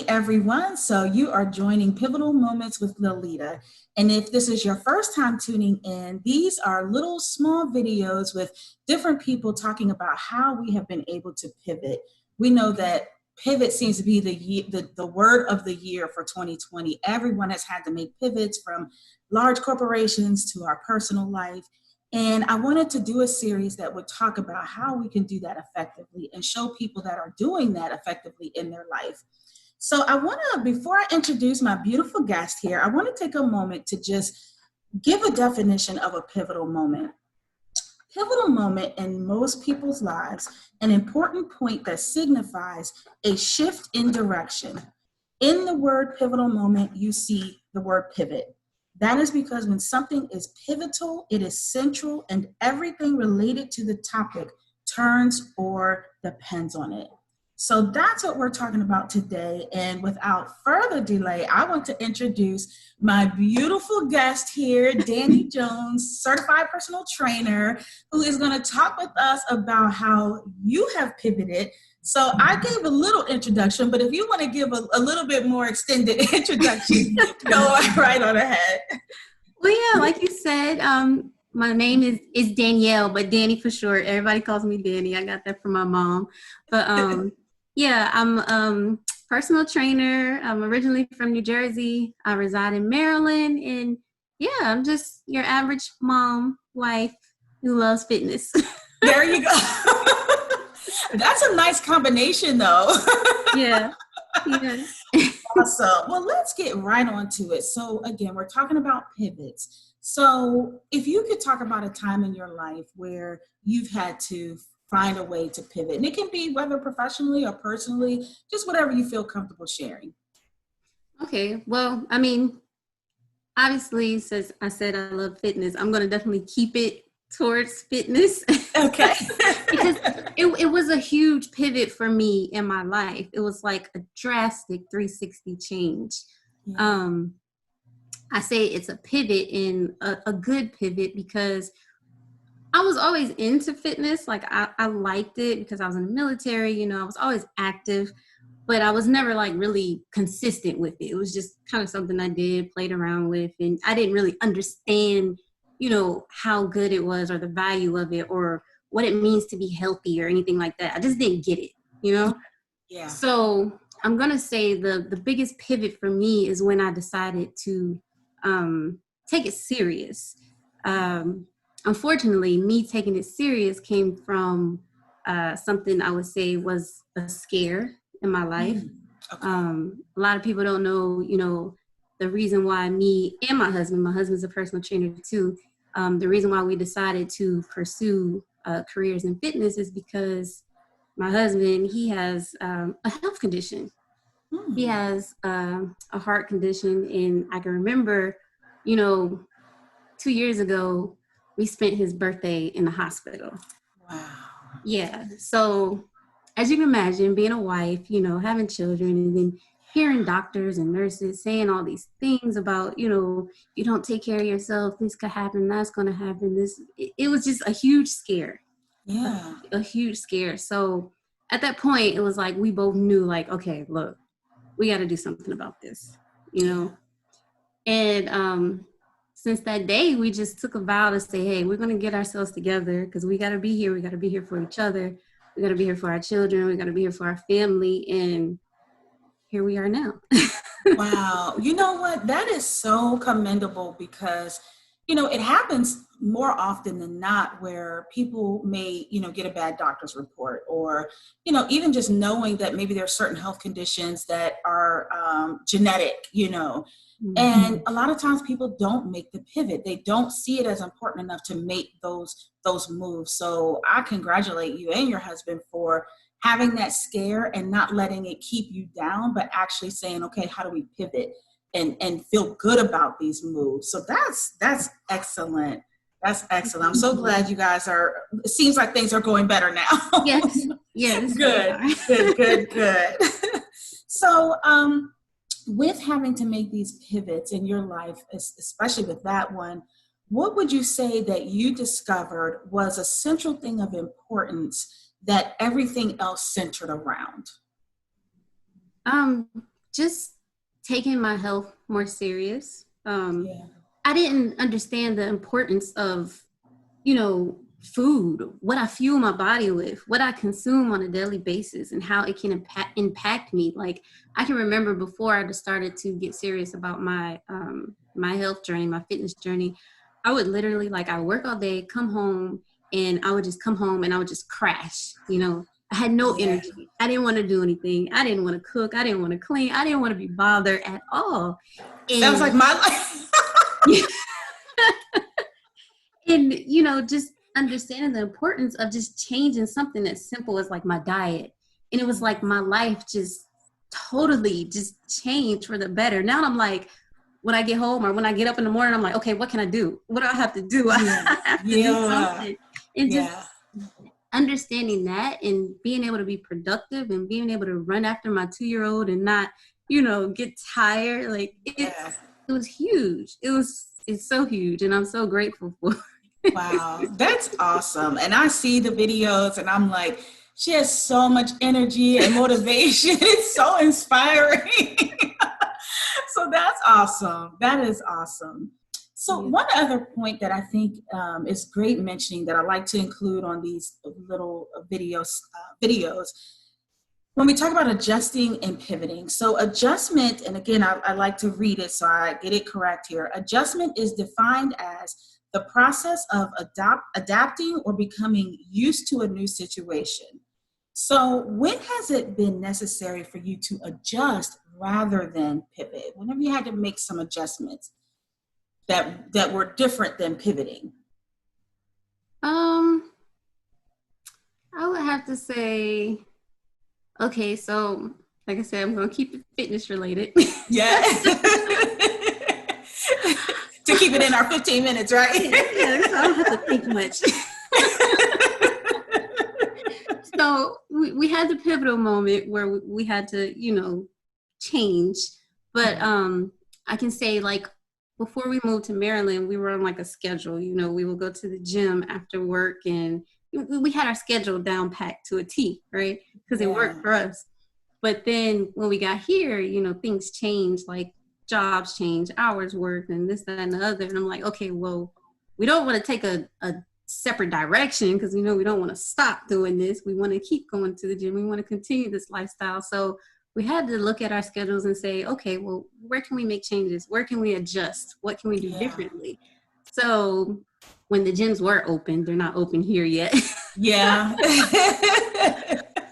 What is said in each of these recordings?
everyone. So you are joining Pivotal Moments with Liletta. And if this is your first time tuning in, these are little small videos with different people talking about how we have been able to pivot. We know that pivot seems to be the word of the year for 2020. Everyone has had to make pivots from large corporations to our personal life. And I wanted to do a series that would talk about how we can do that effectively and show people that are doing that effectively in their life. So before I introduce my beautiful guest here, I want to take a moment to just give a definition of a pivotal moment. Pivotal moment in most people's lives, an important point that signifies a shift in direction. In the word pivotal moment, you see the word pivot. That is because when something is pivotal, it is central and everything related to the topic turns or depends on it. So that's what we're talking about today. And without further delay, I want to introduce my beautiful guest here, Dani Jones, certified personal trainer, who is going to talk with us about how you have pivoted. So I gave a little introduction, but if you want to give a little bit more extended introduction, go right on ahead. Well, yeah, like you said, my name is Danielle, but Dani for short. Everybody calls me Dani. I got that from my mom. But yeah, I'm a personal trainer. I'm originally from New Jersey. I reside in Maryland. And yeah, I'm just your average mom, wife who loves fitness. There you go. That's a nice combination, though. Yeah. Awesome. Well, let's get right on to it. So again, we're talking about pivots. So if you could talk about a time in your life where you've had to find a way to pivot, and it can be whether professionally or personally, just whatever you feel comfortable sharing. Okay. Well, I mean, obviously, since I said I love fitness, I'm going to definitely keep it towards fitness. Okay. Because it was a huge pivot for me in my life. It was like a drastic 360 change. Yeah. I say it's a pivot and a good pivot because I was always into fitness. Like I liked it because I was in the military, I was always active, but I was never like really consistent with it. It was just kind of something I did, played around with, and I didn't really understand, how good it was or the value of it or what it means to be healthy or anything like that. I just didn't get it, Yeah. So I'm going to say the biggest pivot for me is when I decided to take it serious. Unfortunately, me taking it serious came from something I would say was a scare in my life. Okay. A lot of people don't know, the reason why me and my husband's a personal trainer too, the reason why we decided to pursue careers in fitness is because my husband, he has a health condition. He has a heart condition, and I can remember, 2 years ago, we spent his birthday in the hospital. Wow. Yeah. So as you can imagine, being a wife, having children, and then hearing doctors and nurses saying all these things about, you don't take care of yourself, this could happen, that's going to happen. It was just a huge scare. Yeah. A huge scare. So at that point, it was like we both knew, like, okay, look, we got to do something about this, And since that day, we just took a vow to say, hey, we're going to get ourselves together because we got to be here. We got to be here for each other. We got to be here for our children. We got to be here for our family. And here we are now. Wow. You know what? That is so commendable because, it happens more often than not where people may, get a bad doctor's report or, even just knowing that maybe there are certain health conditions that are genetic, Mm-hmm. And a lot of times people don't make the pivot. They don't see it as important enough to make those moves. So I congratulate you and your husband for having that scare and not letting it keep you down, but actually saying, okay, how do we pivot and feel good about these moves? So that's excellent. That's excellent. I'm so glad you guys it seems like things are going better now. Yes. Good. So, with having to make these pivots in your life, especially with that one, what would you say that you discovered was a central thing of importance that everything else centered around? just taking my health more serious. Yeah. I didn't understand the importance of, food, what I fuel my body with, what I consume on a daily basis, and how it can impact me. Like, I can remember before I just started to get serious about my health journey, my fitness journey, I would literally, like, I work all day, come home, and I would just come home and I would just crash. I had no Yeah. energy. I didn't want to do anything. I didn't want to cook. I didn't want to clean. I didn't want to be bothered at all. Sounds like And my life. and just understanding the importance of just changing something as simple as like my diet. And it was like my life just totally just changed for the better. Now I'm like, when I get home or when I get up in the morning, I'm like, okay, what can I do? What do I have to do? Yeah. I have to do something. And just understanding that and being able to be productive and being able to run after my 2-year-old and not, get tired. Like it was huge. It's so huge, and I'm so grateful for it. Wow, that's awesome. And I see the videos and I'm like, she has so much energy and motivation. It's so inspiring. So that's awesome. That is awesome. So one other point that I think is great mentioning that I like to include on these little videos, when we talk about adjusting and pivoting. So adjustment, and again, I like to read it so I get it correct here. Adjustment is defined as the process of adapting or becoming used to a new situation. So when has it been necessary for you to adjust rather than pivot? Whenever you had to make some adjustments that were different than pivoting? I would have to say, okay, so like I said, I'm going to keep it fitness related. Yeah. To keep it in our 15 minutes, right? Yeah, so I don't have to think much. So we had the pivotal moment where we had to, change. But I can say, like, before we moved to Maryland, we were on like a schedule. We would go to the gym after work, and we had our schedule down packed to a T, right? Because it worked for us. But then when we got here, things changed, like jobs change, hours worked, and this, that, and the other. And I'm like, okay, well, we don't want to take a separate direction because we don't want to stop doing this. We want to keep going to the gym. We want to continue this lifestyle. So we had to look at our schedules and say, okay, well, where can we make changes? Where can we adjust? What can we do differently? So when the gyms were open, they're not open here yet. Yeah.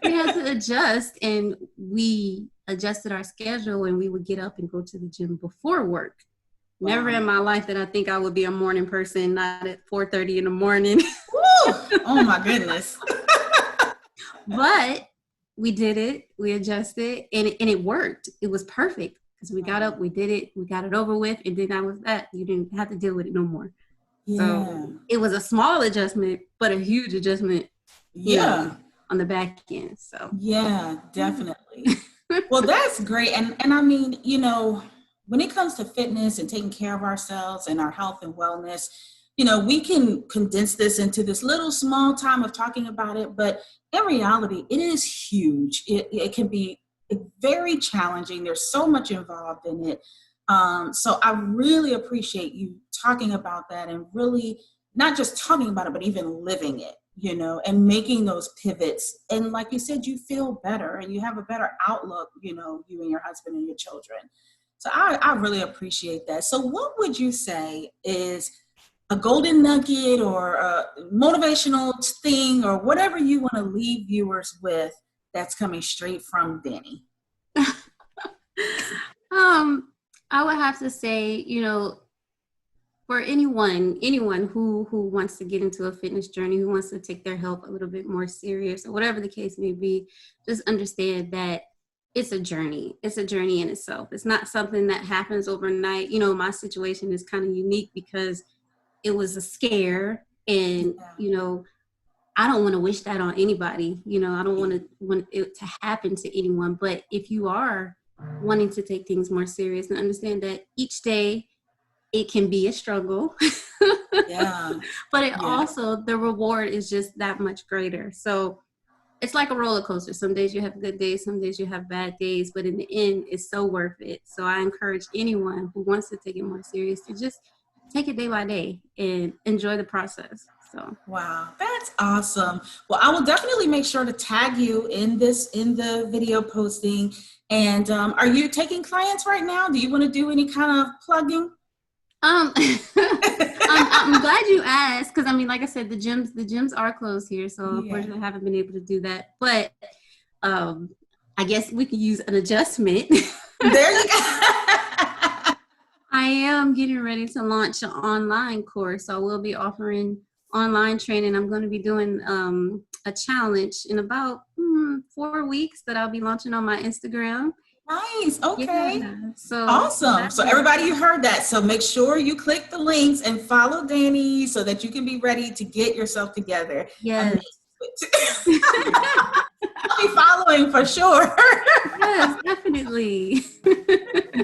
We had to adjust, and we adjusted our schedule, and we would get up and go to the gym before work. Wow. Never in my life did I think I would be a morning person, not at 4:30 in the morning. Woo! Oh my goodness. But we did it, we adjusted, and it worked. It was perfect because we got up, we did it, we got it over with, and then that was that. You didn't have to deal with it no more. Yeah. So it was a small adjustment, but a huge adjustment. Yeah. On the back end. So yeah, definitely. Well, that's great. And I mean, when it comes to fitness and taking care of ourselves and our health and wellness, we can condense this into this little small time of talking about it, but in reality, it is huge. It can be very challenging. There's so much involved in it. So I really appreciate you talking about that and really not just talking about it, but even living it. And making those pivots. And like you said, you feel better and you have a better outlook, you and your husband and your children. So I really appreciate that. So what would you say is a golden nugget or a motivational thing or whatever you want to leave viewers with that's coming straight from Dani? I would have to say, for anyone who wants to get into a fitness journey, who wants to take their health a little bit more serious or whatever the case may be, just understand that it's a journey. It's a journey in itself. It's not something that happens overnight. My situation is kind of unique because it was a scare, and, I don't want to wish that on anybody. I don't want it to happen to anyone. But if you are wanting to take things more serious, and understand that each day, it can be a struggle. Yeah. But also the reward is just that much greater. So it's like a roller coaster. Some days you have good days, some days you have bad days, but in the end, it's so worth it. So I encourage anyone who wants to take it more serious to just take it day by day and enjoy the process. So wow, that's awesome. Well, I will definitely make sure to tag you in the video posting. And are you taking clients right now? Do you want to do any kind of plugging? I'm glad you asked, because I mean, like I said, the gyms are closed here, so unfortunately I haven't been able to do that. But I guess we could use an adjustment. There you go. I am getting ready to launch an online course, so I will be offering online training. I'm going to be doing a challenge in about 4 weeks that I'll be launching on my Instagram. Nice. Okay. Yeah, so awesome. So everybody, you heard that. So make sure you click the links and follow Dani so that you can be ready to get yourself together. yes. I'll be following for sure. Yes, definitely.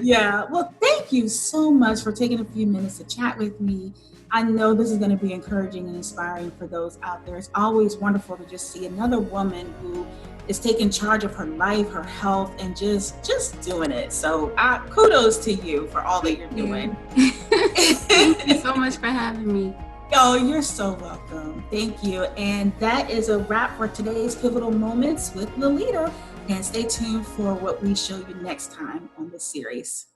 Yeah. Well, thank you so much for taking a few minutes to chat with me. I know this is going to be encouraging and inspiring for those out there. It's always wonderful to just see another woman who is taking charge of her life, her health, and just doing it. So kudos to you for all that you're doing. Thank you so much for having me. Oh, you're so welcome. Thank you. And that is a wrap for today's Pivotal Moments with Liletta. And stay tuned for what we show you next time on this series.